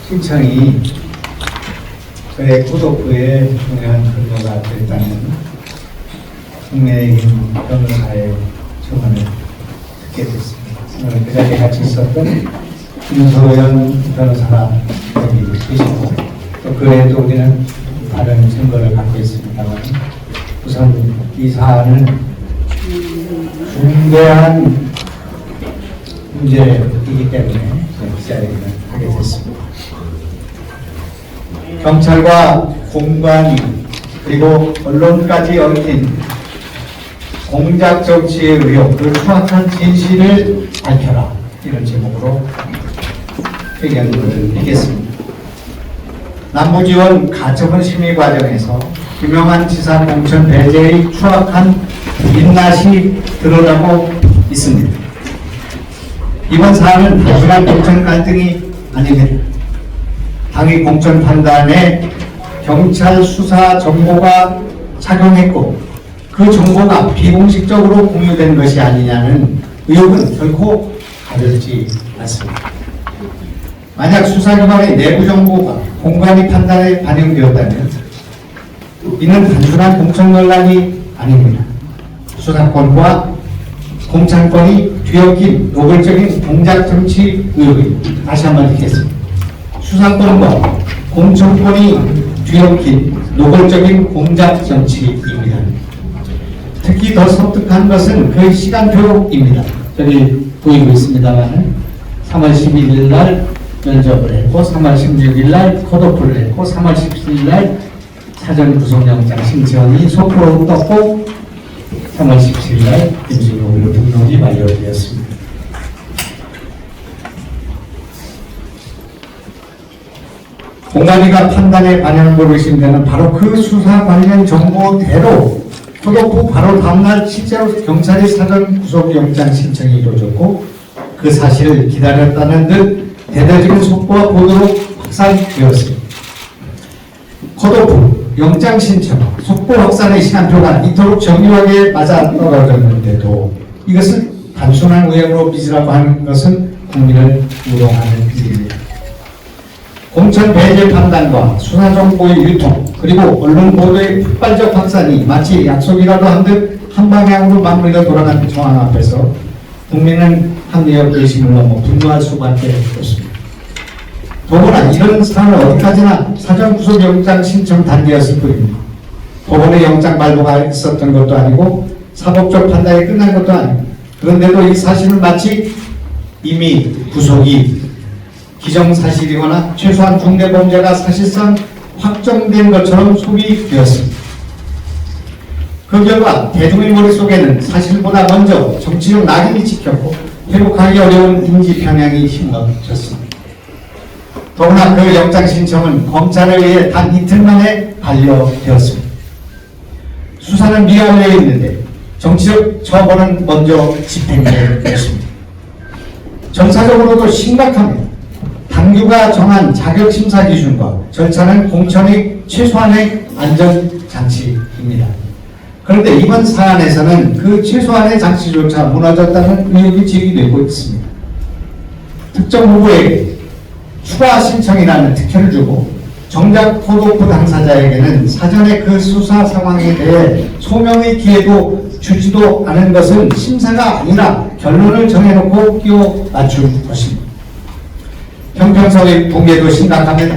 신청이 그의 구독부에 중요한 근거가 됐다는 국민의힘 변호사의 청원을 듣게 됐습니다. 오늘 그 자리에 같이 있었던 김소연 변호사가 여기 계시고 또 그 외에도 우리는 다른 증거를 갖고 있습니다만 우선 이 사안은 중대한 문제이기 때문에 기자회견을 하게 됐습니다. 경찰과 공관위 그리고 언론까지 얽힌 공작 정치의 의혹, 그 추악한 진실을 밝혀라, 이런 제목으로 회견을 하겠습니다. 남부지원 가처분 심의 과정에서 김영환 지사 공천 배제의 추악한 민낯이 드러나고 있습니다. 이번 사안은 단순한 공천 갈등이 아닙니다. 당의 공천 판단에 경찰 수사 정보가 작용했고 그 정보가 비공식적으로 공유된 것이 아니냐는 의혹은 결코 가려지지 않습니다. 만약 수사기관의 내부 정보가 공관위 판단에 반영되었다면 이는 단순한 공천 논란이 아닙니다. 수사권과 공천권이 뒤엉킨 노골적인 공작 정치 의혹입니다. 다시 한번 읽겠습니다. 수사권과 공천권이 뒤엉킨 노골적인 공작 정치입니다. 특히 더 섬뜩한 것은 그 시간표입니다. 여기 보이고 있습니다만 3월 11일 날 면접을 했고 3월 16일 날 컷오프를 했고 3월 17일 날 사전 구속영장 신청이 속보로 떴고 3월 17일 날 임시록으로 등록이 완료되었습니다. 공관위가 판단에 반영으로 의심되는 바로 그 수사 관련 정보대로 컷오프 바로 다음날 실제로 경찰이 사전 구속영장 신청이 이루어졌고 그 사실을 기다렸다는 듯 대대적인 속보와 보도로 확산되었습니다. 컷오프, 영장 신청, 속보 확산의 시간표가 이토록 정교하게 맞아떨어졌는데도 이것을 단순한 우연으로 빚으라고 하는 것은 국민을 우롱하는 일입니다. 공천 배제 판단과 수사 정보의 유통 그리고 언론 보도의 폭발적 확산이 마치 약속이라도 한 듯 한 방향으로 마무리가 돌아가는 상황 앞에서 국민은 합리적 의심을 넘어 분노할 수밖에 없습니다. 더구나 이런 사안은 어디까지나 사전 구속영장 신청 단계였을 뿐입니다. 법원의 영장 발부가 있었던 것도 아니고 사법적 판단이 끝난 것도 아니고 그런데도 이 사실은 마치 이미 구속이 기정사실이거나 최소한 중대범죄가 사실상 확정된 것처럼 소비되었습니다. 그 결과 대중의 머릿속에는 사실보다 먼저 정치적 낙인이 찍혔고 회복하기 어려운 인지 편향이 심어졌습니다. 더구나 그 영장 신청은 검찰에 의해 단 이틀 만에 반려되었습니다. 수사는 미완료해 있는데 정치적 처벌은 먼저 집행되었습니다. 정사적으로도 심각합니다. 당규가 정한 자격심사 기준과 절차는 공천의 최소한의 안전장치입니다. 그런데 이번 사안에서는 그 최소한의 장치조차 무너졌다는 의혹이 제기되고 있습니다. 특정 후보에게 추가 신청이라는 특혜를 주고 정작 컷오프 당사자에게는 사전에 그 수사 상황에 대해 소명의 기회도 주지도 않은 것은 심사가 아니라 결론을 정해놓고 끼워 맞춘 것입니다. 형평성의 붕괴도 심각합니다.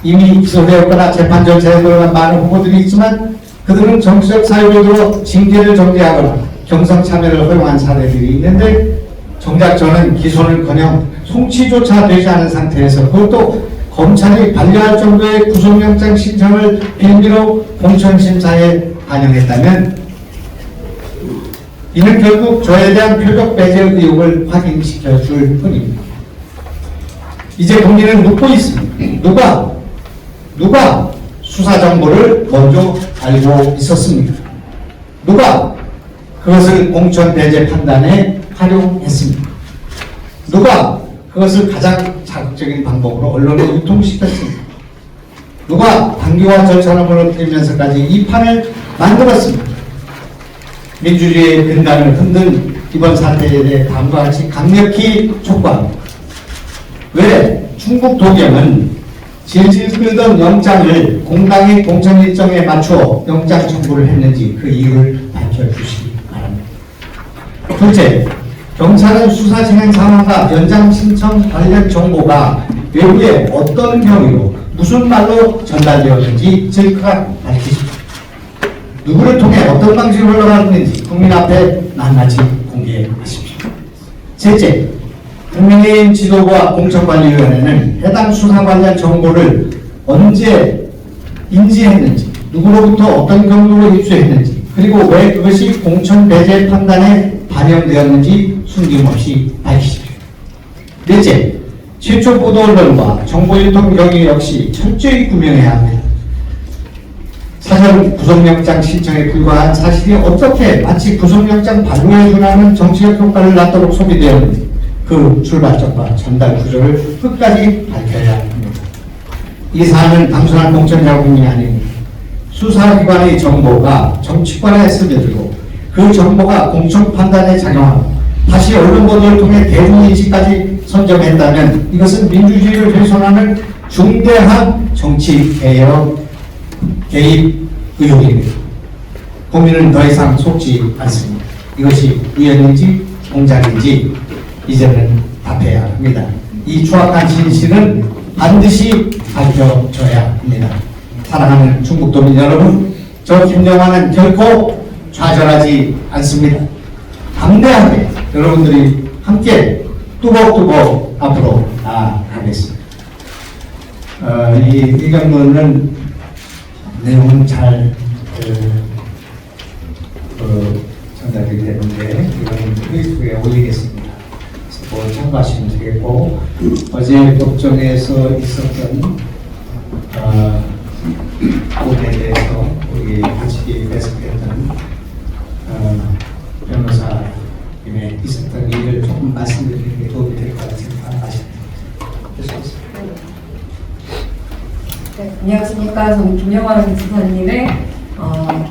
이미 기소되었거나 재판 절차에 들어간 많은 후보들이 있지만 그들은 정치적 사유로 징계를 정지하거나 경선 참여를 허용한 사례들이 있는데 정작 저는 기소는커녕 송치조차 되지 않은 상태에서 그것도 검찰이 반려할 정도의 구속영장 신청을 빌미로 공천심사에 반영했다면 이는 결국 저에 대한 표적 배제 의혹을 확인시켜줄 뿐입니다. 이제 국민은 묻고 있습니다. 누가 수사 정보를 먼저 알고 있었습니까? 누가 그것을 공천 배제 판단에 활용했습니까? 누가 그것을 가장 자극적인 방법으로 언론에 유통시켰습니까? 누가 당규와 절차를 무너뜨리면서까지 이 판을 만들었습니까? 민주주의의 근간을 흔든 이번 사태에 대해 다음과 같이 강력히 촉구합니다. 왜 중국 도경은 질질 끌던 영장을 공당의 공천 일정에 맞추어 영장 청구를 했는지 그 이유를 밝혀주시기 바랍니다. 둘째, 경찰은 수사 진행 상황과 연장 신청 관련 정보가 외부에 어떤 경위로 무슨 말로 전달되었는지 즉각 밝히십시오. 누구를 통해 어떤 방식으로 흘러가는지 국민 앞에 낱낱이 공개하십시오. 셋째, 국민의힘 지도부와 공천관리위원회는 해당 수사 관련 정보를 언제 인지했는지, 누구로부터 어떤 경로로 입수했는지, 그리고 왜 그것이 공천 배제 판단에 반영되었는지 숨김없이 밝히십시오. 넷째, 최초 보도 언론과 정보유통 경위 역시 철저히 구명해야 합니다. 사전 구속영장 신청에 불과한 사실이 어떻게 마치 구속영장 발부에 준하는 정치적 효과를 낳도록 소비되었는지 그 출발점과 전달 구조를 끝까지 밝혀야 합니다. 이 사안은 단순한 공천 자금이 아닙니다. 수사기관의 정보가 정치권에 스며들고 그 정보가 공천 판단에 작용하고 다시 언론 보도를 통해 대중인식까지 선점했다면 이것은 민주주의를 훼손하는 중대한 정치 개입 의혹입니다. 국민은 더 이상 속지 않습니다. 이것이 우연인지 공작인지 이제는 답해야 합니다. 이 추악한 진실은 반드시 밝혀져야 합니다. 사랑하는 충북도민 여러분, 저 김영환은 결코 좌절하지 않습니다. 담대하게 여러분들이 함께 뚜벅뚜벅 앞으로 나아가겠습니다. 이 의견문은 내용은 잘 전달이 되는데 이거는 페이스북에 올리겠습니다. 그래서 참고하시면 되겠고, 어제 법정에서 있었던 부분에 대해서 우리 같이 배석했던 변호사님의 있었던 일을 조금 말씀드리는 게 도움이 될 것 같아서 생각하십니다. 네, 안녕하십니까. 저는 김영환 지사님의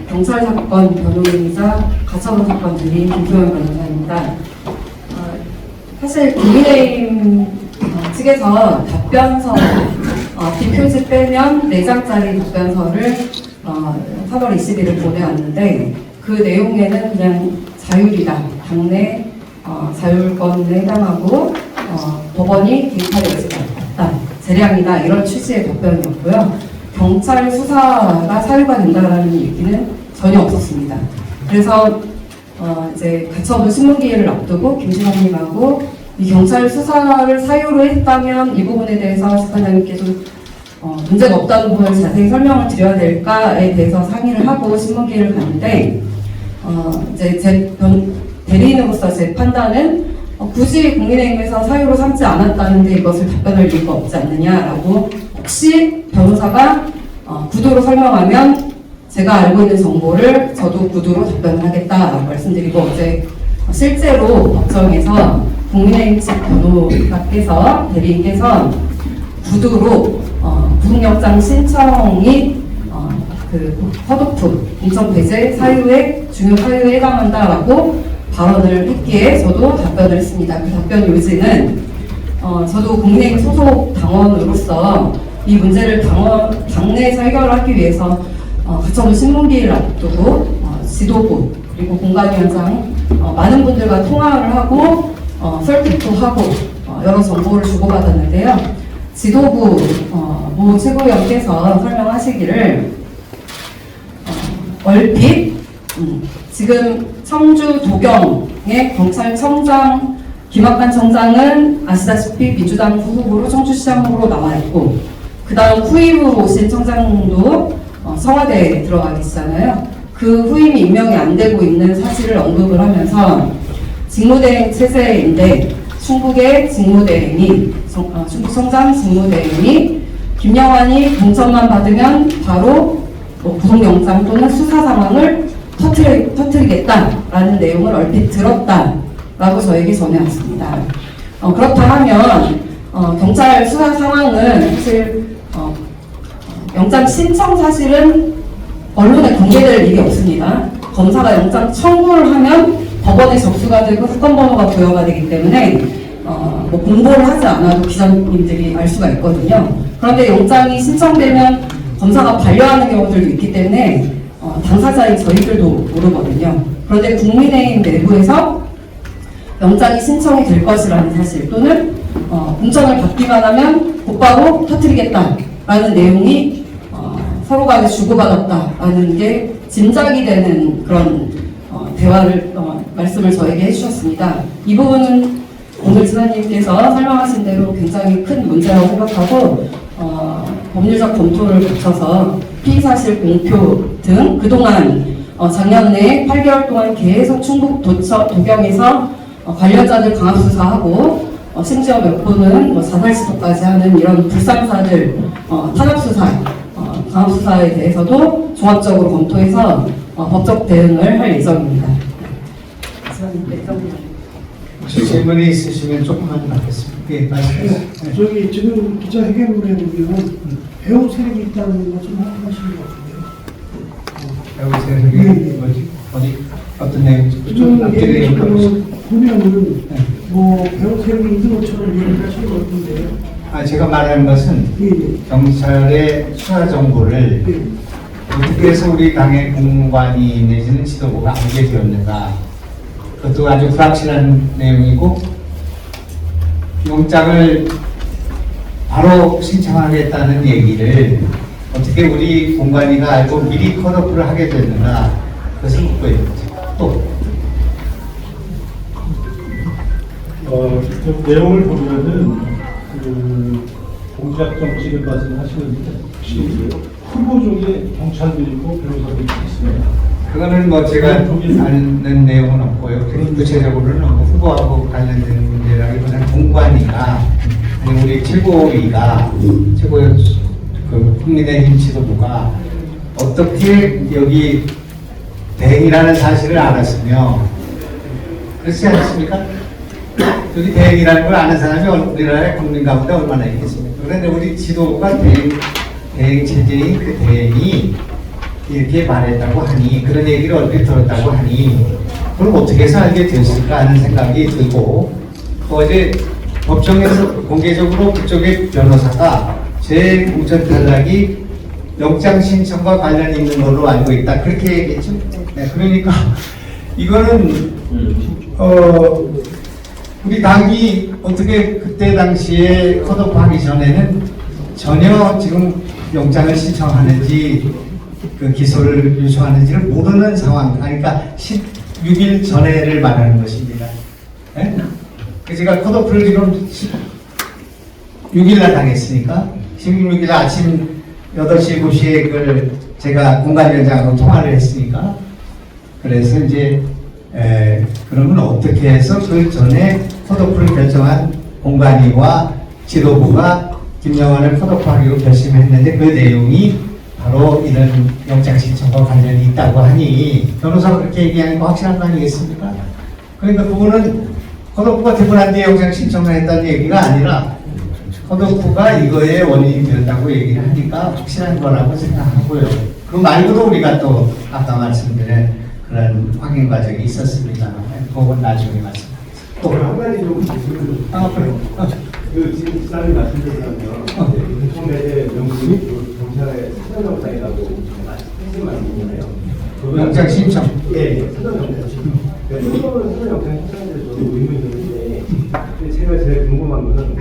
경찰 사건 변호인이자 가처분 사건 중인 김소연 변호사입니다. 사실 국민의힘 측에서 답변서 뒷표지 빼면 4장짜리 답변서를 3월 20일을 보내왔는데 그 내용에는 그냥 자율이다, 당내 자율권에 해당하고 법원이 개입하려지 않다, 재량이다, 이런 취지의 답변이었고요. 경찰 수사가 사유가 된다라는 얘기는 전혀 없었습니다. 그래서 이제 가처분 신문기일을 앞두고 김지사님하고 이 경찰 수사를 사유로 했다면 이 부분에 대해서 재판장님께서 문제가 없다는 부분을 자세히 설명을 드려야 될까에 대해서 상의를 하고 신문기일을 갔는데 이제 대리인으로서 제 판단은 굳이 국민의힘에서 사유로 삼지 않았다는데 이것을 답변할 이유가 없지 않느냐라고, 혹시 변호사가 구두로 설명하면 제가 알고 있는 정보를 저도 구두로 답변을 하겠다라고 말씀드리고, 어제 실제로 법정에서 국민의힘 측 변호사께서, 대리인께서 구두로 구속영장 신청이 그 컷오프, 공천 배제 사유의 중요 사유에 해당한다라고 발언을 했기에 저도 답변을 했습니다. 그 답변 요지는 저도 국민의힘 소속 당원으로서 이 문제를 당내에서 해결하기 위해서 가처분 신문기일을 앞두고 지도부 그리고 공관위원장 많은 분들과 통화를 하고 설득도 하고 여러 정보를 주고받았는데요. 지도부 모 최고위원께서 설명하시기를 얼핏 지금 청주 도경의 경찰청장 김학관 청장은 아시다시피 민주당 후보로 청주시장으로 나와 있고, 그 다음 후임으로 오신 청장도 청와대에 들어가 계시잖아요. 그 후임이 임명이 안 되고 있는 사실을 언급을 하면서 직무대행 체제인데 충북의 직무대행이 충북청장 직무대행이 김영환이 공천만 받으면 바로 구속영장 또는 수사 상황을 터뜨리겠다라는 내용을 얼핏 들었다라고 저에게 전해왔습니다. 그렇다 하면 경찰 수사 상황은 사실 영장 신청 사실은 언론에 공개될 일이 없습니다. 검사가 영장 청구를 하면 법원에 접수가 되고 사건 번호가 부여가 되기 때문에 뭐 공보를 하지 않아도 기자님들이 알 수가 있거든요. 그런데 영장이 신청되면 검사가 반려하는 경우들도 있기 때문에 당사자인 저희들도 모르거든요. 그런데 국민의힘 내부에서 영장이 신청이 될 것이라는 사실 또는 공천을 받기만 하면 곧바로 터뜨리겠다라는 내용이 서로 간에 주고받았다라는 게 짐작이 되는 그런 대화를 말씀을 저에게 해주셨습니다. 이 부분은 오늘 지사님께서 설명하신 대로 굉장히 큰 문제라고 생각하고 법률적 검토를 거쳐서 피의사실 공표 등 그동안 작년에 8개월 동안 계속 충북 도경에서 관련자들 강압수사하고 심지어 몇 분은 자살 시도까지 하는 이런 불상사들 탄압수사, 강압수사에 대해서도 종합적으로 검토해서 법적 대응을 할 예정입니다. 질문이 있으시면 조금만 받겠습니다. 네, 말씀하세요. 저기 지금 기자회견문에 보면 배우 세력이 있다는 것을 말씀하시는 것 같은데요. 배우 세력이 뭐지? 어디 어떤 내용인지 좀 지금 앞뒤를 얘기 얘기해보세요. 보면은 뭐 배우 세력이 있는 것처럼 얘기를 하시는 것 같은데요. 제가 말하는 것은 예, 경찰의 수사 정보를 예. 어떻게 해서 우리 당의 공무관이 내지는 지도부가 알게 되었는가, 그것도 아주 불확실한 내용이고, 영장을 바로 신청하겠다는 얘기를 어떻게 우리 공관위가 알고 미리 컷오프를 하게 됐는가, 그것을 묻고 있는 거죠. 또 그 내용을 보면은 그 공작 정치를 말씀하시는데 혹시 후보 중에 경찰들이고 변호사들이 있습니다. 그거는 뭐 제가 아는 내용은 없고요. 구체적으로는 뭐 후보하고 관련된 문제라기보다는 공관위가 아니 우리 최고위가 최고의 그 국민의힘 지도부가 어떻게 여기 대행이라는 사실을 알았으며, 그렇지 않습니까? 여기 대행이라는 걸 아는 사람이 우리나라의 국민 가운데 얼마나 있겠습니까? 그런데 우리 지도부가 대행 체제인 그 대행이 이렇게 말했다고 하니, 그런 얘기를 얼핏 들었다고 하니, 그럼 어떻게 해서 알게 되었을까 하는 생각이 들고, 또 어제 법정에서 공개적으로 그쪽의 변호사가 제 공천 탈락이 영장 신청과 관련이 있는 걸로 알고 있다, 그렇게 얘기했죠. 네, 그러니까 이거는 우리 당이 어떻게 그때 당시에 컷오프 하기 전에는 전혀 지금 영장을 신청하는지 그 기소를 요청하는지를 모르는 상황, 그러니까 16일 전에를 말하는 것입니다. 네? 제가 컷오프를 지금 6일날 당했으니까 16일 아침 8시, 9시에 그 제가 공관위원장하고 통화를 했으니까, 그래서 이제 그러면 어떻게 해서 그 전에 컷오프를 결정한 공관위와 지도부가 김영환을 컷오프하기로 결심했는데 그 내용이 바로 이런 영장 신청과 관련이 있다고 하니, 변호사가 그렇게 얘기하는 거 확실한 거 아니겠습니까? 그러니까 그거는 컷오프가 되고 난 뒤에 영장 신청을 했다는 얘기가 아니라 컷오프가 이거의 원인이 되었다고 얘기를 하니까 확실한 거라고 생각하고요. 그 말고도 우리가 또 아까 말씀드린 그런 확인 과정이 있었습니다. 그건 나중에 말씀드리겠습니다. 또 한 가지 좀 질문을 그 지금 지사님 말씀드리면 처음에 이제 명분이 경찰의 사전 영장이라고 하신 말씀이잖아요. 영장 신청. 예, 사전 영장 신청. 사전 영장 신청에 대해서 저도 의문이 있는데, 제가 제일 궁금한 거는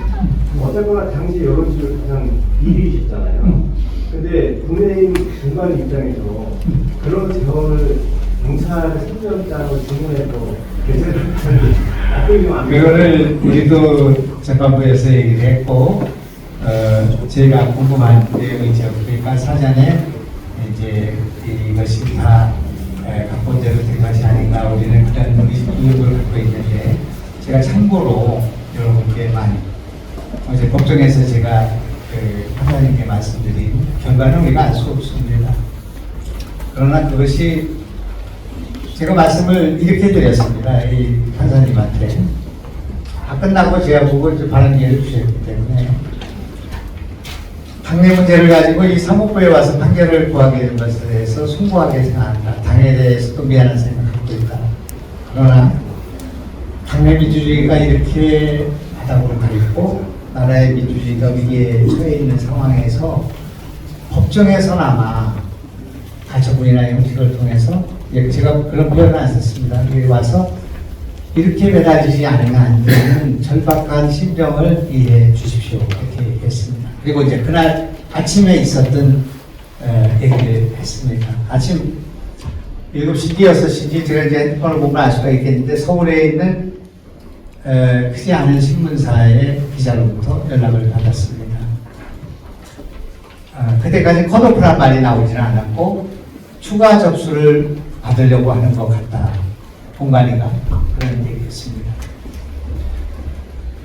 어쨌거나 당시 여론지를 가장 1위셨잖아요. 근데 국민의힘 공관 입장에서 그런 재원을 경찰의 사전영장을 주문해서 개최를 그거를 우리도 재판부에서 얘기를 했고, 저희가 궁금한 내용이죠. 그러니까 사전에 이제 이것이 다 각본대로 된 것이 아닌가, 우리는 그런 의혹을 갖고 있는데, 제가 참고로 여러분께 많이 어제 법정에서 제가 그 판사님께 말씀드린 결과는 우리가 알 수 없습니다. 그러나 그것이 제가 말씀을 이렇게 드렸습니다. 이 판사님한테. 다 끝나고 제가 보고 이제 바른 기회를 주셨기 때문에 당내 문제를 가지고 이 사법부에 와서 판결을 구하게 된 것에 대해서 숭고하게 생각한다. 당에 대해서도 미안한 생각을 갖고 있다. 그러나 당내 민주주의가 이렇게 바닥으로 가 있고 나라의 민주주의가 위기에 처해 있는 상황에서 법정에서나마 가처분이나 형식을 통해서 제가 그런 표현을 안 썼습니다. 여기 와서 이렇게 매달리지 않으면 안 되는 절박한 심정을 이해해 주십시오. 이렇게 얘기했습니다. 그리고 이제 그날 아침에 있었던 얘기를 했습니다. 아침 7시인지 6시인지 제가 이제 핸드폰을 보면 알 수가 있겠는데 서울에 있는 크지 않은 신문사의 기자로부터 연락을 받았습니다. 그때까지 컷오프란 말이 나오지는 않았고 추가 접수를 받으려고 하는 것 같다. 공관위가 그런 얘기했습니다.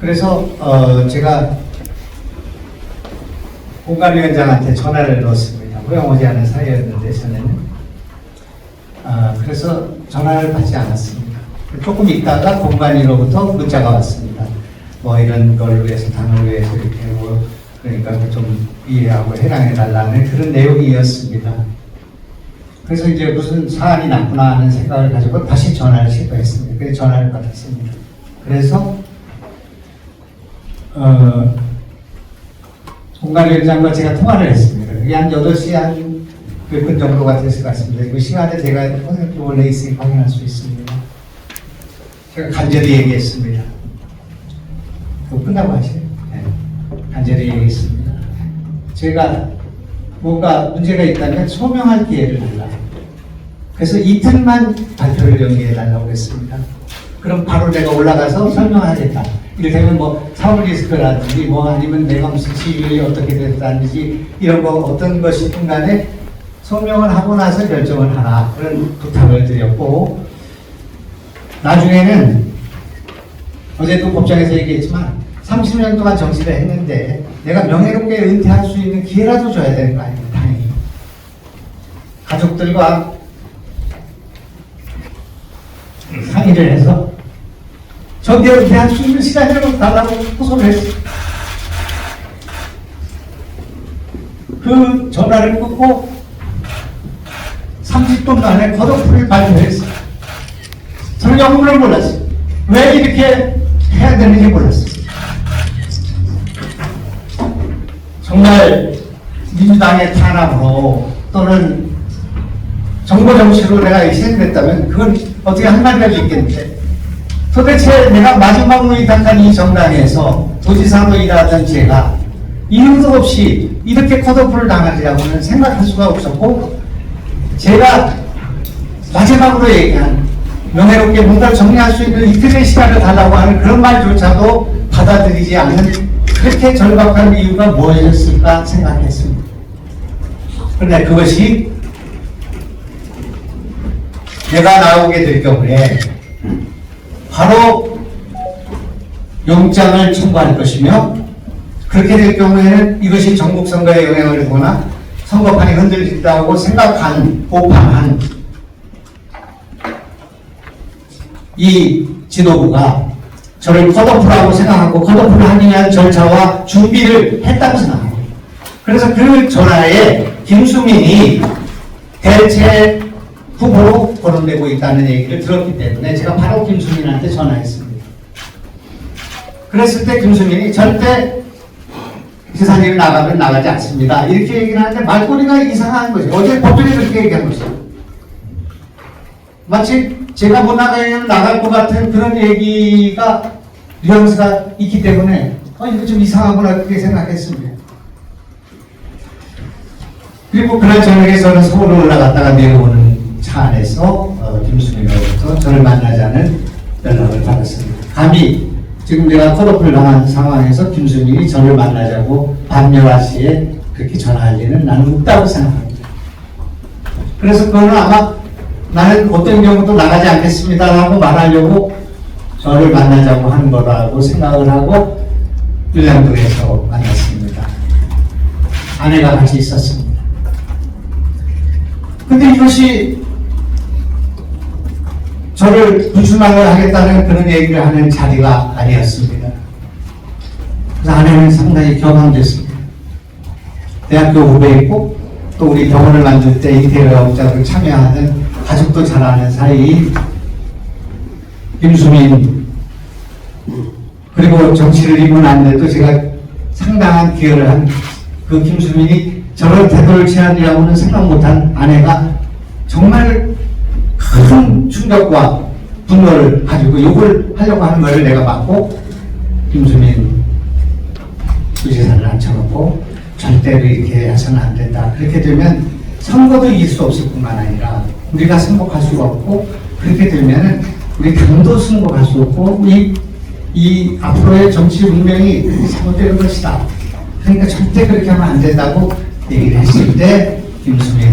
그래서 제가 공관위원장한테 전화를 넣었습니다. 허용하지 않은 사이였는데 전에는 그래서 전화를 받지 않았습니다. 조금 있다가 공관위로부터 문자가 왔습니다. 뭐 이런 걸 위해서 당을 위해서 이렇게 뭐 그러니까 좀 이해하고 해당해달라는 그런 내용이었습니다. 그래서 이제 무슨 사안이 났구나 하는 생각을 가지고 다시 전화를 시도했습니다. 그래서 전화를 받았습니다. 그래서 공관위원장과 제가 통화를 했습니다. 그게 한 8시 한 몇 분 정도가 됐을 것 같습니다. 그 시간에 제가 원래 있으니 확인할 수 있습니다. 제가 간절히 얘기했습니다. 그거 끝나고 하세요. 네. 간절히 얘기했습니다. 제가 뭔가 문제가 있다면 소명할 기회를 달라. 그래서 이틀만 발표를 연기해달라고 했습니다. 그럼 바로 내가 올라가서 설명하겠다. 이를테면 뭐 사업 리스크라든지 뭐 아니면 내가 무슨 지휘율이 어떻게 됐다든지 이런 거 어떤 것이든 간에 소명을 하고 나서 결정을 하라. 그런 부탁을 드렸고 나중에는 어제도 법정에서 얘기했지만 30년 동안 정치를 했는데 내가 명예롭게 은퇴할 수 있는 기회라도 줘야 되는 거 아닙니까? 당연히. 가족들과 상의를 해서 저기에 은퇴할 수 있는 시간을 달라고 호소를 했어요. 그 전화를 끊고 30분 만에 컷오프를 발표했어요. 저는 영문을 몰랐어요. 왜 이렇게 해야 되는지 몰랐어요. 정말 민주당의 탄압으로 또는 정보 정치로 내가 희생됐다면 그건 어떻게 한마디라도 있겠는데 도대체 내가 마지막으로 이탁한 이 정당에서 도지사로 일하던 제가 이유도 없이 이렇게 컷오프를 당하리라고는 생각할 수가 없었고 제가 마지막으로 얘기한 명예롭게 뭔가를 정리할 수 있는 이틀의 시간을 달라고 하는 그런 말조차도 받아들이지 않는 그렇게 절박한 이유가 무엇이었을까 생각했습니다. 그런데 그것이 내가 나오게 될 경우에 바로 영장을 청구할 것이며 그렇게 될 경우에는 이것이 전국선거에 영향을 주거나 선거판이 흔들린다고 생각한 보판한 이 지도부가 저를 컷오프라고 생각하고 컷오프를 하기 위한 절차와 준비를 했다고 생각합니다. 그래서 그 전화에 김수민이 대체 후보로 거론되고 있다는 얘기를 들었기 때문에 제가 바로 김수민한테 전화했습니다. 그랬을 때 김수민이 절대 지사님이 나가면 나가지 않습니다. 이렇게 얘기를 하는데 말꼬리가 이상한 거죠. 어제 법정에 그렇게 얘기한 거죠. 마치 제가 못 나가면 나갈 것 같은 그런 얘기가 뉘앙스가 있기 때문에 이거 좀 이상하구나 그렇게 생각했습니다. 그리고 그날 저녁에 저는 서울로 올라갔다가 내려오는 차 안에서 김수민으로부터 저를 만나자는 연락을 받았습니다. 감히 지금 내가 컷오프를 당한 상황에서 김수민이 저를 만나자고 밤 11시에 그렇게 전화할 리는 나는 없다고 생각합니다. 그래서 그거는 아마 나는 어떤 경우도 나가지 않겠습니다 라고 말하려고 저를 만나자고 하는 거라고 생각을 하고 일량동에서 만났습니다. 아내가 같이 있었습니다. 근데 이것이 저를 부추망을 하겠다는 그런 얘기를 하는 자리가 아니었습니다. 그래서 아내는 상당히 경황됐습니다. 대학교 후배이고 또 우리 병원을 만들 때 인테리어업자로 참여하는 가족도 잘 아는 사이 김수민 그리고 정치를 입은 안에도 제가 상당한 기여를 한 그 김수민이 저런 태도를 취하리라고는 생각 못한 아내가 정말 큰 충격과 분노를 가지고 욕을 하려고 하는 것을 내가 봤고, 김수민 부지사를 앉혀놓고 절대로 이렇게 해서는 안 된다. 그렇게 되면 선거도 이길 수 없을 뿐만 아니라 우리가 승복할 수가 없고, 그렇게 되면은 우리 당도 승복할 수 없고, 이 앞으로의 정치 운명이 잘못되는 것이다. 그러니까 절대 그렇게 하면 안 된다고 얘기를 했을 때, 김수민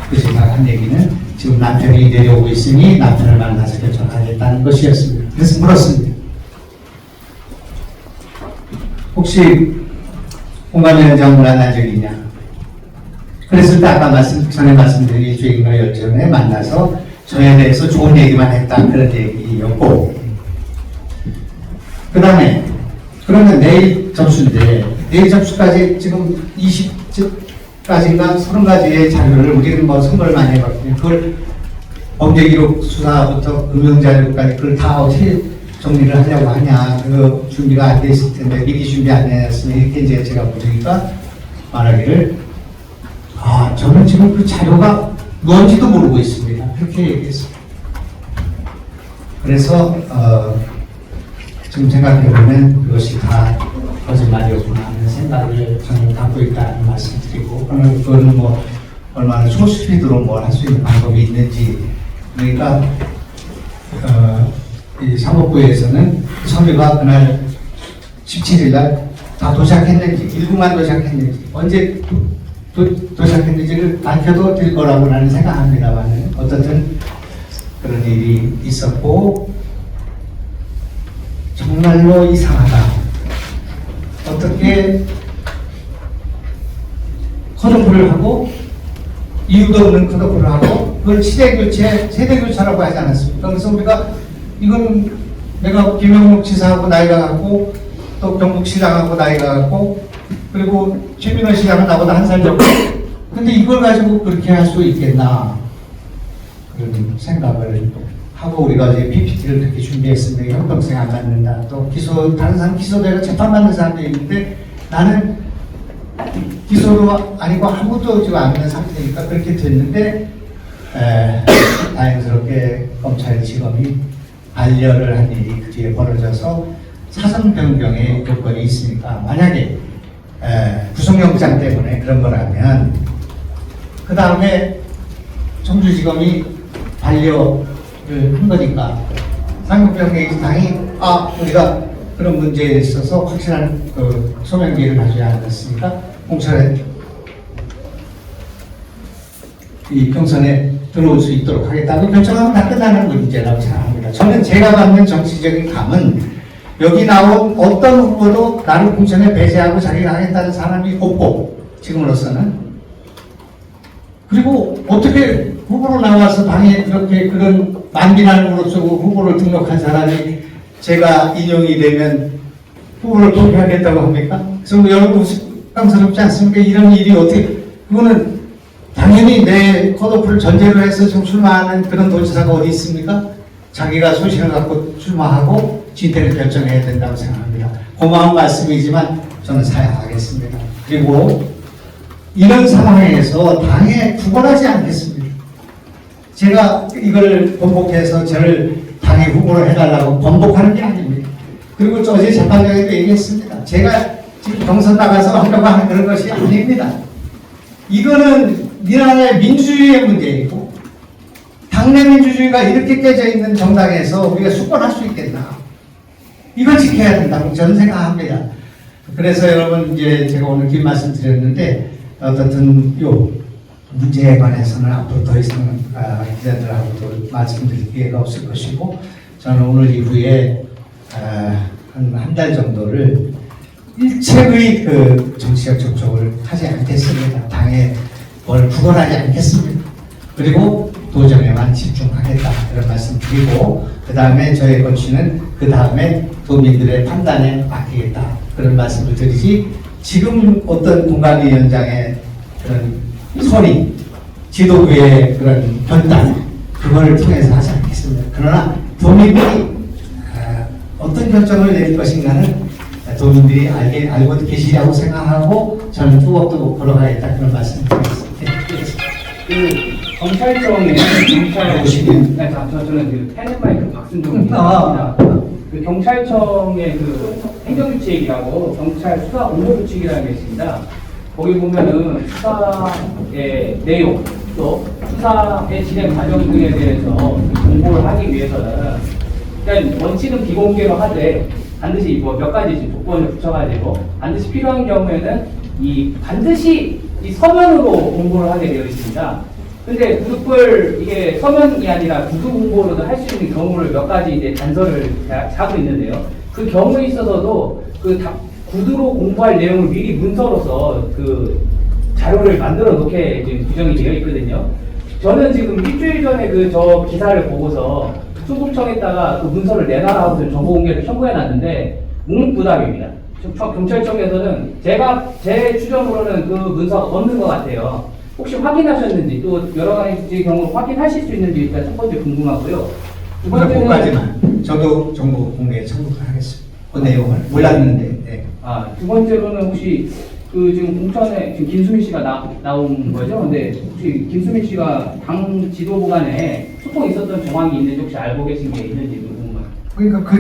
부지사가 한 얘기는 지금 남편이 내려오고 있으니 남편을 만나서 결정하겠다는 것이었습니다. 그래서 물었습니다. 혹시 공감위원장을 만난 적이 있냐? 그랬을 때 아까 전에 말씀드린 일주일인가 열전에 만나서 저에 대해서 좋은 얘기만 했다, 그런 얘기였고, 그 다음에 그러면 내일 접수인데, 내일 접수까지 지금 20가지인가 30가지의 자료를 우리는 뭐 선거를 많이 해봤거든요. 그걸 범죄기록 수사부터 금융자료까지 그걸 다 어떻게 정리를 하려고 하냐. 그 준비가 안 돼 있을 텐데, 미리 준비 안 했으면 이렇게 이제 제가 보니까 말하기를, 저는 지금 그 자료가 뭔지도 모르고 있습니다. 그렇게 얘기했습니다. 그래서, 지금 생각해보면 그것이 다 거짓말이었구나 하는 생각을 저는 갖고 있다는 말씀 드리고, 그거는 뭐 얼마나 소스피드로 뭘 할 수 있는 방법이 있는지. 그러니까 이 사법부에서는 서류가 그날 17일 날 다 도착했는지, 일부만 도착했는지, 언제 도착했는지를 밝혀도 될 거라고 나는 생각합니다만, 어떻든 그런 일이 있었고, 정말로 이상하다. 어떻게 컷오프를 하고, 이유도 없는 컷오프를 하고, 그걸 시대교체, 세대교체라고 하지 않았습니까? 그래서 우리가 이건 내가 김영록 지사하고 나이가 같고, 또 경북시장하고 나이가 같고, 그리고 최민호 시장은 나보다 한 살 적고, 근데 이걸 가지고 그렇게 할 수 있겠나, 그런 생각을 하고 우리가 이제 PPT를 그렇게 준비했습니다. 형평성 안 맞는다. 또 다른 사람 기소되고 재판받는 사람도 있는데, 나는 기소도 아니고 아무도 지금 안 하는 상태니까 그렇게 됐는데, 다행스럽게 검찰지검이 반려를 한 일이 그 뒤에 벌어져서 사선 변경의 요건이 있으니까, 만약에 구속영장 때문에 그런 거라면 그 다음에 청주지검이 반려를 한 거니까 상급병행당이 우리가 그런 문제에 있어서 확실한 그 소명기를 가져야 않았으니까 공천에 이 경선에 들어올 수 있도록 하겠다고 결정하면 다 끝나는 문제라고 생각합니다. 저는 제가 받는 정치적인 감은 여기 나온 어떤 후보도 나를 공천에 배제하고 자기가 하겠다는 사람이 없고, 지금으로서는. 그리고 어떻게 후보로 나와서 당에 그렇게 그런 만기난으로 쓰고 후보를 등록한 사람이 제가 인용이 되면 후보를 통폐하겠다고 합니까? 그래서 여러분 우스꽝스럽지 않습니까? 이런 일이 어떻게, 그거는 당연히 내 컷오프를 전제로 해서 지금 출마하는 그런 도지사가 어디 있습니까? 자기가 소신을 갖고 출마하고 진퇴를 결정해야 된다고 생각합니다. 고마운 말씀이지만 저는 사양하겠습니다. 그리고 이런 상황에서 당에 구걸하지 않겠습니다. 제가 이걸 번복해서 저를 당의 후보로 해달라고 번복하는 게 아닙니다. 그리고 어제 재판장에도 얘기했습니다. 제가 지금 경선 나가서 하려고 하는 그런 것이 아닙니다. 이거는 이 나라의 민주주의의 문제이고, 당내 민주주의가 이렇게 깨져 있는 정당에서 우리가 수권할 수 있겠나? 이걸 지켜야 된다고 저는 생각합니다. 그래서 여러분, 이제 제가 오늘 긴 말씀 드렸는데, 어떻든 요 문제에 관해서는 앞으로 더 이상 기자들하고도 말씀드릴 기회가 없을 것이고, 저는 오늘 이후에 한 달 정도를 일체의 그 정치적 접촉을 하지 않겠습니다. 당에 뭘 구걸하지 않겠습니다. 그리고 도정에만 집중하겠다, 그런 말씀 드리고, 그 다음에 저의 거취는 그 다음에 도민들의 판단에 맡기겠다, 그런 말씀을 드리지, 지금 어떤 공감위원장의 그런 소리, 지도부의 그런 결단, 그걸 통해서 하지 않겠습니다. 그러나 도민들이 어떤 결정을 내릴 것인가는 도민들이 알고 계시라고 생각하고 저는 뚜벅뚜벅 걸어가겠다 그런 말씀드리겠습니다. 그 경찰청에 보시면. 저는 그 테넷마이크 박순종입니다. 그 경찰청의 그 행정규칙이라고 경찰 수사 공모규칙이라는 게 있습니다. 거기 보면은 수사의 내용 또 수사의 진행 과정 등에 대해서 공고를 하기 위해서는 일단 원칙은 비공개로 하되 반드시 뭐 몇 가지 지금 조건을 붙여가지고 반드시 필요한 경우에는 반드시 이 서면으로 공고를 하게 되어 있습니다. 근데 구두불 이게 서면이 아니라 구두 공고로도 할 수 있는 경우를 몇 가지 이제 단서를 자고 있는데요. 그 경우에 있어서도 구두로 공부할 내용을 미리 문서로서 그 자료를 만들어 놓게 지금 규정이 되어 있거든요. 저는 지금 일주일 전에 저 기사를 보고서 충북청에다가 그 문서를 내놔라고 정보 공개를 청구해 놨는데 묵묵부답입니다. 경찰청에서는 제 추정으로는 그 문서가 없는 것 같아요. 혹시 확인하셨는지 또 여러 가지 경우 확인하실 수 있는지 일단 첫 번째 궁금하고요. 두 번째는 그까지만 저도 정보 공개 청구하겠습니다. 그 내용을 몰랐는데. 네. 두 번째로는 혹시 그 지금 공천에 지금 김수민 씨가 나온 거죠? 근데 혹시 김수민 씨가 당 지도부 간에 소통이 있었던 정황이 있는지 혹시 알고 계신 게 있는지 궁금해요. 그러니까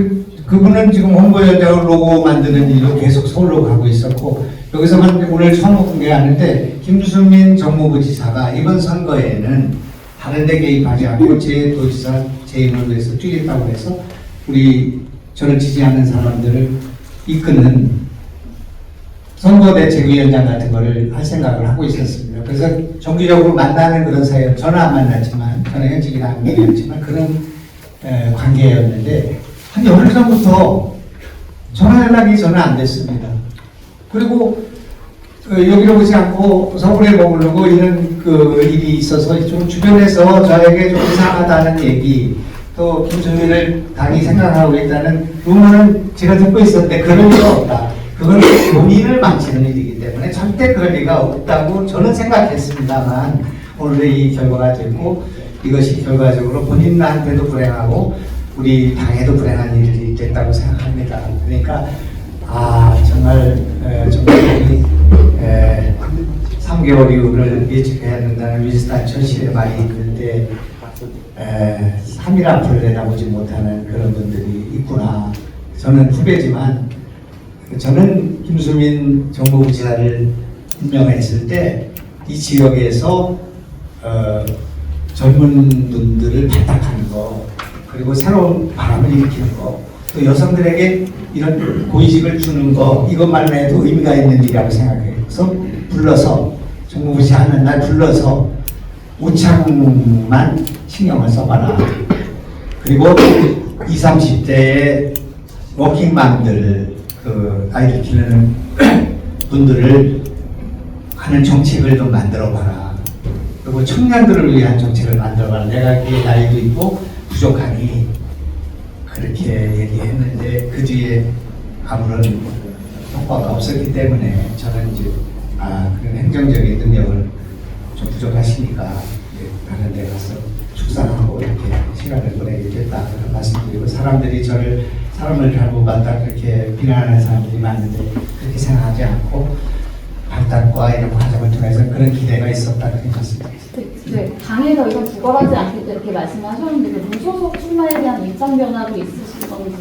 그분은 지금 홍보연대로 로고 만드는 일로 계속 서울로 가고 있었고 여기서만 오늘 처음 공개하는데 김수민 정무부지사가 이번 선거에는 다른 데 개입하지 않고 제 도지사 재임을 위해서 뛰겠다고 해서 저를 지지하는 사람들을 이끄는 선거대책위원장 같은 거를 할 생각을 하고 있었습니다. 그래서 정기적으로 만나는 그런 사이에 저는 안 만났지만 저는 현직이라 안 만났지만 그런 관계였는데 한 열흘 전부터 전화 연락이 저는 안 됐습니다. 그리고 여기로 오지 않고 서울에 머무르고 이런 일이 있어서 좀 주변에서 저에게 좀 이상하다는 얘기 또 김수민을 당이 생각하고 있다는 루머는 제가 듣고 있었는데 그럴 리가 없다. 그건 본인을 망치는 일이기 때문에 절대 그럴 리가 없다고 저는 생각했습니다만 오늘 이 결과가 됐고 이것이 결과적으로 본인한테도 불행하고 우리 당에도 불행한 일이 됐다고 생각합니다. 그러니까 정말 정말 3개월 이후를 예측해야 된다는 윈스턴 처칠의 말이 있는데 3일 앞을 내다보지 못하는 그런 분들이 있구나. 저는 후배지만 저는 김수민 정무부지사를 임명했을 때 이 지역에서 젊은 분들을 발탁하는 거 그리고 새로운 바람을 일으키는 거 또 여성들에게 이런 고위직을 주는 거 이것만 해도 의미가 있는 일이라고 생각해서 불러서 정무부지사 하는 날 불러서 우창만 신경을 써봐라. 그리고 20, 30대의 워킹맘들 아이들 키우는 분들을 하는 정책을 좀 만들어봐라. 그리고 청년들을 위한 정책을 만들어봐라. 내가 그게 나이도 있고 부족하니 그렇게 얘기했는데 그 뒤에 아무런 효과가 없었기 때문에 저는 이제 그런 행정적인 능력을 좀 부족하시니까 다른 데 가서 축산하고 이렇게 시간을 보내게 됐다 그런 말씀드리고 사람을 잘못 봤다 그렇게 비난하는 사람들이 많은데 그렇게 생각하지 않고 발달과 이런 과정을 통해서 그런 기대가 있었다 그렇게 말씀드리겠습니다. 네, 당에서 이건 구걸하지 않겠다 이렇게 말씀하셨는데 그 무소속 출마에 대한 입장 변화도 있으신 건지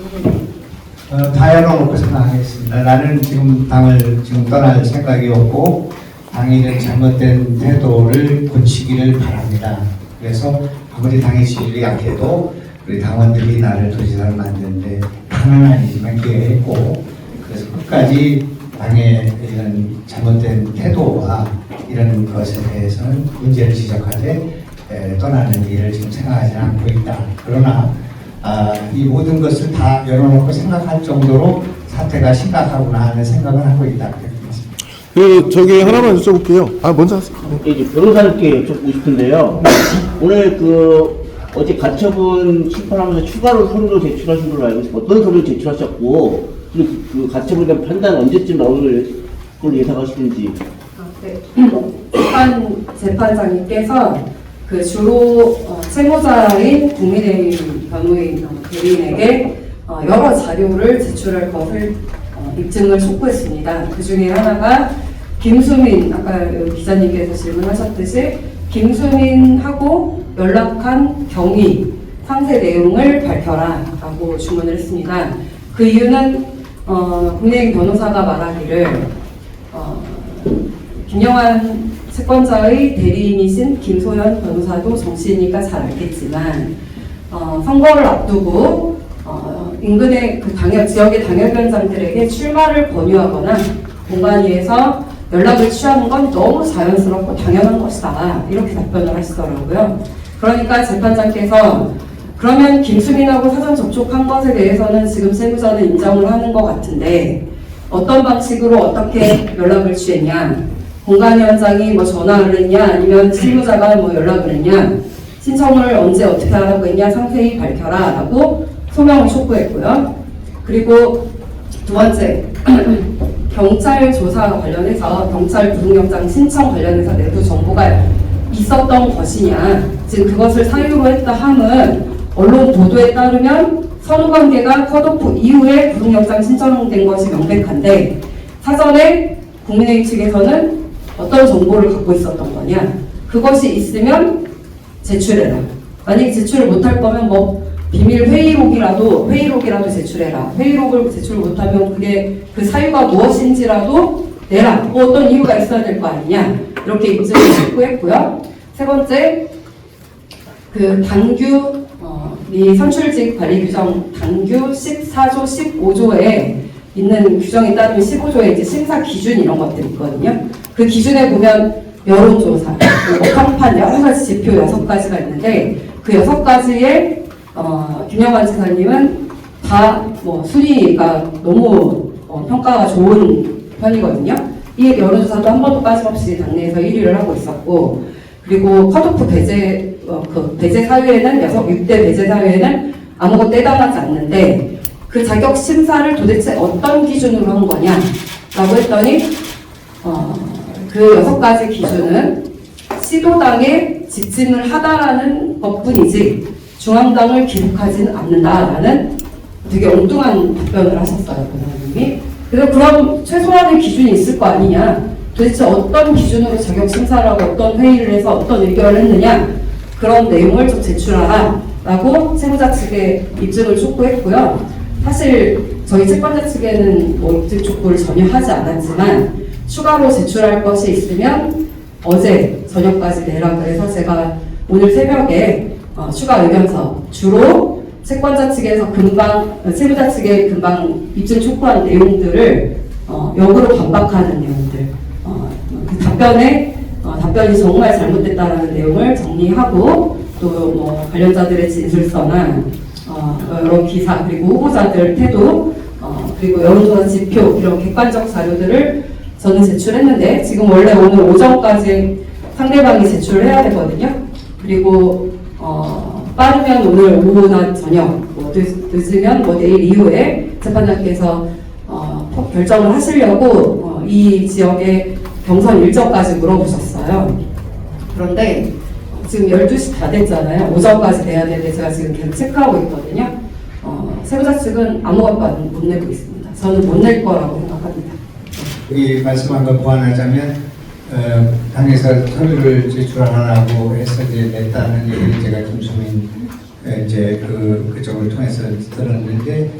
다 열어놓고 생각하겠습니다. 나는 지금 당을 떠날 생각이 없고 당의 잘못된 태도를 고치기를 바랍니다. 그래서 아무리 당의 지지율이 약해도 우리 당원들이 나를 도지사를 만드는데 당은 아니지만 기여했고 그래서 끝까지 당의 이런 잘못된 태도와 이런 것에 대해서는 문제를 지적하되 떠나는 일을 지금 생각하지 않고 있다. 그러나 이 모든 것을 다 열어놓고 생각할 정도로 사태가 심각하구나 하는 생각을 하고 있다. 저기 하나만 여쭤볼게요. 먼저 하세요. 이제 변호사님께 여쭙고 싶은데요. 오늘 어제 가처분 심판하면서 추가로 서류를 제출하신 걸로 알고 있어요. 어떤 서류를 제출하셨고, 그리고 그 가처분에 대한 판단 언제쯤 나올 걸로 예상하시는지. 재판장님께서 주로 채무자인 국민의힘 변호인 대리인에게 여러 자료를 제출할 것을 입증을 촉구했습니다. 그 중에 하나가 김수민, 아까 기자님께서 질문하셨듯이 김수민하고 연락한 경위 상세 내용을 밝혀라 라고 주문을 했습니다. 그 이유는 국민의힘 변호사가 말하기를 김영환 채권자의 대리인이신 김소연 변호사도 정치인이니까 잘 알겠지만 선거를 앞두고 인근의 그 지역의 당협위원장들에게 출마를 권유하거나 공관위에서 연락을 취하는 건 너무 자연스럽고 당연한 것이다 이렇게 답변을 하시더라고요. 그러니까 재판장께서 그러면 김수민하고 사전 접촉한 것에 대해서는 지금 세무자는 인정을 하는 것 같은데 어떤 방식으로 어떻게 연락을 취했냐, 공관위원장이 뭐 전화를 했냐 아니면 실무자가 뭐 연락을 했냐, 신청을 언제 어떻게 하라고 했냐 상세히 밝혀라 라고 소명을 촉구했고요. 그리고 두 번째 경찰 조사 관련해서 경찰 구속영장 신청 관련해서 내부 정보가 있었던 것이냐, 지금 그것을 사유로 했다 함은 언론 보도에 따르면 선후관계가 컷오프 이후에 구속영장 신청된 것이 명백한데 사전에 국민의힘 측에서는 어떤 정보를 갖고 있었던 거냐, 그것이 있으면 제출해라. 만약에 제출을 못할 거면 뭐 비밀 회의록이라도 제출해라. 회의록을 제출 못하면 그게 그 사유가 무엇인지라도 내라. 뭐 어떤 이유가 있어야 될 거 아니냐. 이렇게 입증을 촉구했고요. 세 번째, 그 당규 이 선출직 관리 규정 당규 14조 15조에 있는 규정에 따르면 15조에 이제 심사 기준 이런 것들이 있거든요. 그 기준에 보면 여론조사, 평판 여러 가지 지표 6가지가 있는데 그 6가지에 김영환 지사님은 다 뭐 순위가 너무 평가가 좋은 편이거든요. 이 여론조사도 한 번도 빠짐없이 당내에서 1위를 하고 있었고, 그리고 컷오프 배제 그 배제 사유에는 6대 배제 사유에는 아무것도 해당하지 않는데 그 자격 심사를 도대체 어떤 기준으로 한 거냐라고 했더니 그 6가지 기준은 시도당에 직진을 하다라는 것뿐이지 중앙당을 기록하지는 않는다라는 되게 엉뚱한 답변을 하셨어요, 변호사님이. 그래서 그럼 최소한의 기준이 있을 거 아니냐, 도대체 어떤 기준으로 자격 심사를 하고 어떤 회의를 해서 어떤 의결을 했느냐, 그런 내용을 좀 제출하라 라고 세무자 측에 입증을 촉구했고요. 사실 저희 채권자 측에는 뭐 입증 촉구를 전혀 하지 않았지만 추가로 제출할 것이 있으면 어제 저녁까지 내라 그래서 제가 오늘 새벽에 추가 의견서 주로 채권자 측에서 세무자 측에 금방 입증 촉구한 내용들을 역으로 반박하는 내용들, 그 답변이 정말 잘못됐다라는 내용을 정리하고 또 뭐 관련자들의 진술서나 여러 기사 그리고 후보자들 태도 그리고 여론조사 지표 이런 객관적 자료들을 저는 제출했는데 지금 원래 오늘 오전까지 상대방이 제출을 해야 되거든요. 그리고 빠르면 오늘 오후나 저녁, 뭐 늦으면 뭐 내일 이후에 재판장께서 결정을 하시려고 이 지역의 경선 일정까지 물어보셨어요. 그런데 지금 12시 다 됐잖아요. 오전까지 돼야 되는데 제가 지금 계속 체크하고 있거든요. 세무자 측은 아무것도 못 내고 있습니다. 저는 못 낼 거라고 생각합니다. 여기 말씀한 거 보완하자면 당에서 서류를 제출하라고 해서 이제 냈다는 얘기를 제가 김수민 이제 그쪽을 통해서 들었는데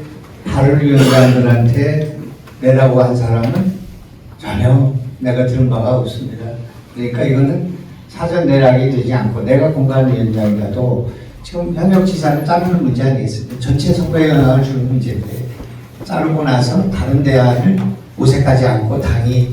다른 위원장들한테 내라고 한 사람은 전혀 내가 들은 바가 없습니다. 그러니까 이거는 사전 내락이 되지 않고 내가 공관위원장이라도 지금 현역 지사를 자르는 문제 아니겠습니까? 전체 선거에 영향을 주는 문제인데 자르고 나서 다른 대안을 모색하지 않고 당이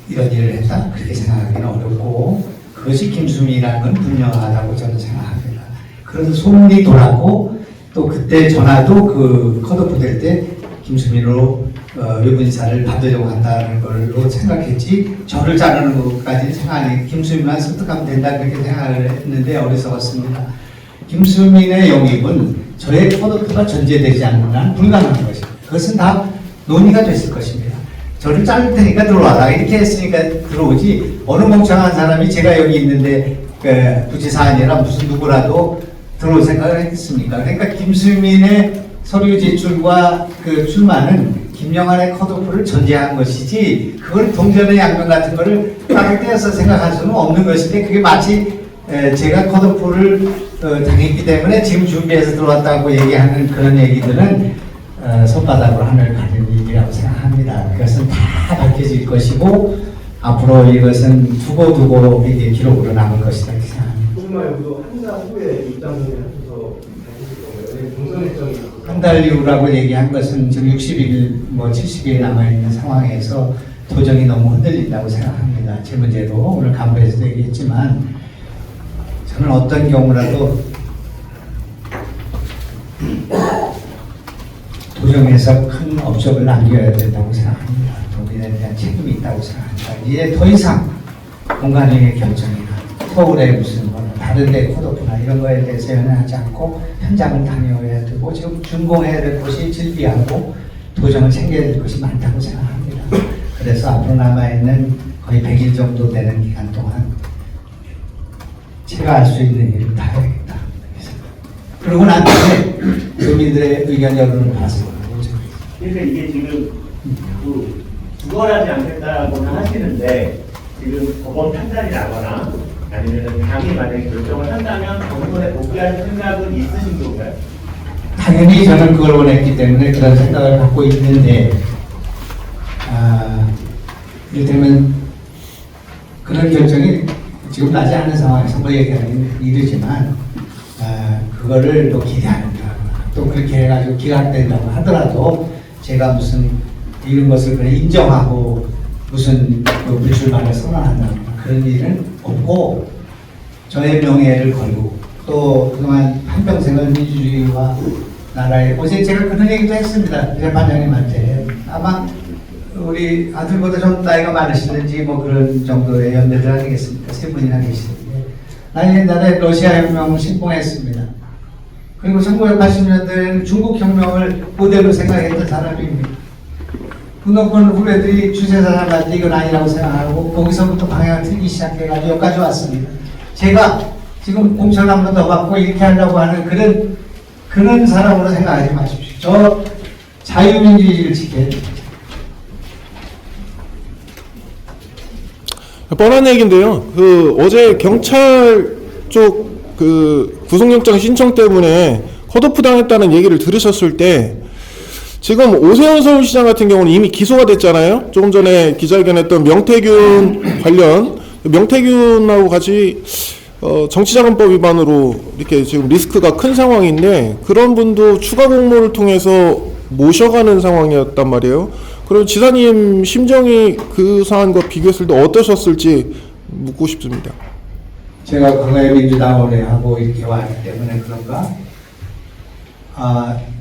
이런 일을 했다? 그렇게 생각하기는 어렵고 그것이 김수민이라는 건 분명하다고 저는 생각합니다. 그래서 소문이 돌았고 또 그때 전화도 그 컷오프 될 때 김수민으로 외분지사를 받으려고 한다는 걸로 생각했지 저를 자르는 것까지는 생각하니 김수민만 설득하면 된다 그렇게 생각을 했는데 어리석었습니다. 김수민의 영입은 저의 컷오프가 전제되지 않는 한 불가능한 것입니다. 그것은 다 논의가 됐을 것입니다. 저를 자를 테니까 들어와라 이렇게 했으니까 들어오지 어느 멍청한 사람이 제가 여기 있는데 부지사 아니라 무슨 누구라도 들어올 생각을 했겠습니까? 그러니까 김수민의 서류 제출과 그 출마는 김영환의 컷오프를 전제한 것이지 그걸 동전의 양면 같은 거를 딱 떼어서 생각할 수는 없는 것인데 그게 마치 제가 컷오프를 당했기 때문에 지금 준비해서 들어왔다고 얘기하는 그런 얘기들은 손바닥으로 하늘 가리는 얘기라고 생각합니다. 그것은 다 밝혀질 것이고 앞으로 이것은 두고두고 이게 기록으로 남을 것이다 이렇게 생각합니다. 출마여부도 한 달 후에 입장을 하셔서 밝히실 건가요? 공선 일정이 한 달 이후라고 얘기한 것은 지금 60일, 뭐 70일 남아있는 상황에서 도정이 너무 흔들린다고 생각합니다. 제 문제도 오늘 간부에서도 얘기했지만 저는 어떤 경우라도 도정에서 큰 업적을 남겨야 된다고 생각합니다. 도민에 대한 책임이 있다고 생각합니다. 이제 더 이상 공간행의 결정이나 서울에 무슨 뭐 다른 데 컷오프나 이런 거에 대해서 연연하지 않고 현장을 다녀야 되고 지금 준공해야 될 것이 질비하고 도정을 챙겨야 될 것이 많다고 생각합니다. 그래서 앞으로 남아있는 거의 100일 정도 되는 기간 동안 제가 할 수 있는 일을 다 해야겠다. 그러고 난 뒤에 국민들의 의견 여론을 봐서 그러니까 이게 지금 그 두거하지 않겠다고는 하시는데 지금 법원 판단이 나거나 아니면 당이 만약에 결정을 한다면 법원에 복귀할 생각은 있으신 건가요? 당연히 저는 그걸 원했기 때문에 그런 생각을 갖고 있는데 이를테면 그런 결정이 지금 나지 않은 상황에서 뭐 얘기하기는 이르지만 그거를 또 기대한다 또 그렇게 해가지고 기각된다고 하더라도 제가 무슨 이런 것을 그냥 인정하고 무슨 그 불출마를 선언한다 그런 일은 없고 저의 명예를 걸고 또 그동안 한평생을 민주주의와 나라에 어제 제가 그런 얘기도 했습니다. 재판장님한테 아마 우리 아들보다 좀 나이가 많으시는지 뭐 그런 정도의 연배들 아니겠습니까? 세 분이나 계시는데 나 옛날에 러시아 혁명을 신봉했습니다. 그리고 1980년대에는 중국 혁명을 모델로 생각했던 사람입니다. 분노권 후배들이 주세사상 같은 이건 아니라고 생각하고 거기서부터 방향을 틀기 시작해가지고 여기까지 왔습니다. 제가 지금 공천 한 번 더 받고 이렇게 하려고 하는 그런 사람으로 생각하지 마십시오. 저 자유민주주의를 지켜야 됩니다. 뻔한 얘기인데요. 어제 경찰 쪽 구속영장 신청 때문에 컷오프 당했다는 얘기를 들으셨을 때 지금 오세훈 서울시장 같은 경우는 이미 기소가 됐잖아요. 조금 전에 기자회견했던 명태균 관련 명태균하고 같이 정치자금법 위반으로 이렇게 지금 리스크가 큰 상황인데 그런 분도 추가 공모를 통해서 모셔가는 상황이었단 말이에요. 그럼 지사님 심정이 그 사안과 비교했을 때 어떠셨을지 묻고 싶습니다. 제가 과거에 민주당 오래 하고 이렇게 왔기 때문에 그런가?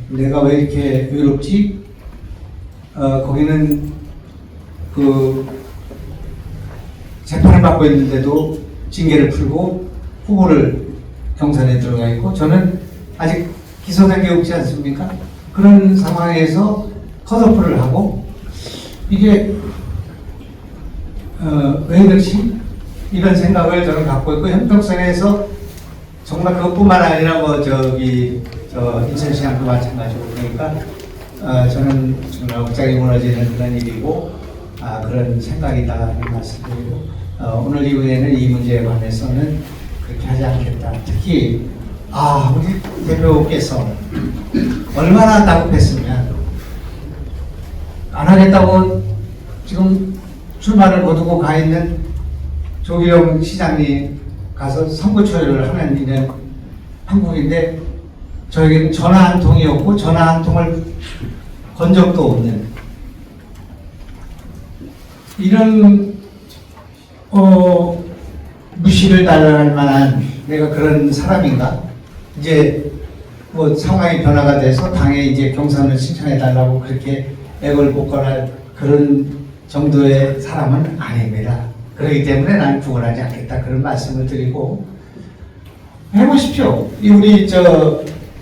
내가 왜 이렇게 외롭지? 거기는 재판을 받고 있는데도 징계를 풀고 후보를 경선에 들어가 있고 저는 아직 기소된 게 없지 않습니까? 그런 상황에서 컷오프를 하고 이게 왜 이렇지? 이런 생각을 저는 갖고 있고 형평성에서 정말 그것뿐만 아니라 인천시장도 마찬가지고 그러니까 저는 정말 억장이 무너지는 그런 일이고 그런 생각이다 하는 말씀드리고 오늘 이후에는 이 문제에 관해서는 그렇게 하지 않겠다. 특히 우리 대표께서 얼마나 다급했으면 안 하겠다고 지금 출마를 거두고 가 있는 조기영 시장님 가서 선거 처리를 하는 일은 한국인데 저에게는 전화 한 통이 없고 전화 한 통을 건 적도 없는 이런 무시를 달할 만한 내가 그런 사람인가? 이제 뭐 상황이 변화가 돼서 당에 이제 경선을 신청해 달라고 그렇게 애걸 복걸할 그런 정도의 사람은 아닙니다. 그렇기 때문에 나는 구원하지 않겠다 그런 말씀을 드리고 해보십시오.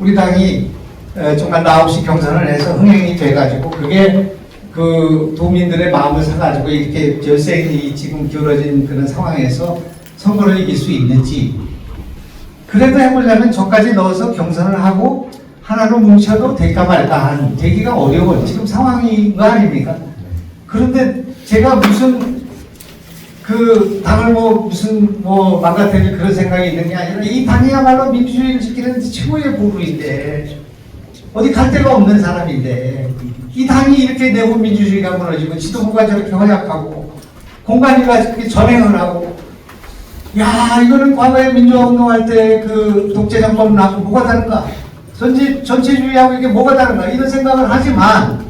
우리 당이 정말 나 없이 경선을 해서 흥행이 돼가지고 그게 도민들의 마음을 사가지고 이렇게 열세이 지금 기울어진 그런 상황에서 선거를 이길 수 있는지 그래도 해보려면 저까지 넣어서 경선을 하고 하나로 뭉쳐도 될까 말까 하는 되기가 어려워요. 지금 상황인 거 아닙니까? 그런데 제가 무슨 그 당을 무슨 망가뜨릴 그런 생각이 있는 게 아니라 이 당이야말로 민주주의를 지키는 최고의 보루인데 어디 갈 데가 없는 사람인데 이 당이 이렇게 내부 민주주의가 무너지고 지도부가 저렇게 허약하고 공관위가 그렇게 전행을 하고 야 이거는 과거에 민주화운동할 때 그 독재정권하고 뭐가 다른가 전체주의하고 이게 뭐가 다른가 이런 생각을 하지만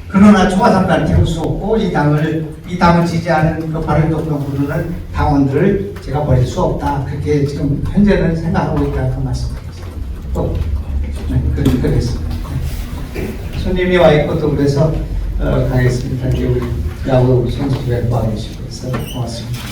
그러나 초과삼가를 태울 수 없고 이 당을 지지하는 그 바른정당 부르는 당원들을 제가 버릴 수 없다 그렇게 지금 현재는 생각하고 있다고 말씀드렸습니다. 또 그렇습니다. 손님이 와 있고 또 그래서 가겠습니다. 우리 야구 선수들과 계시고 있어서 고맙습니다.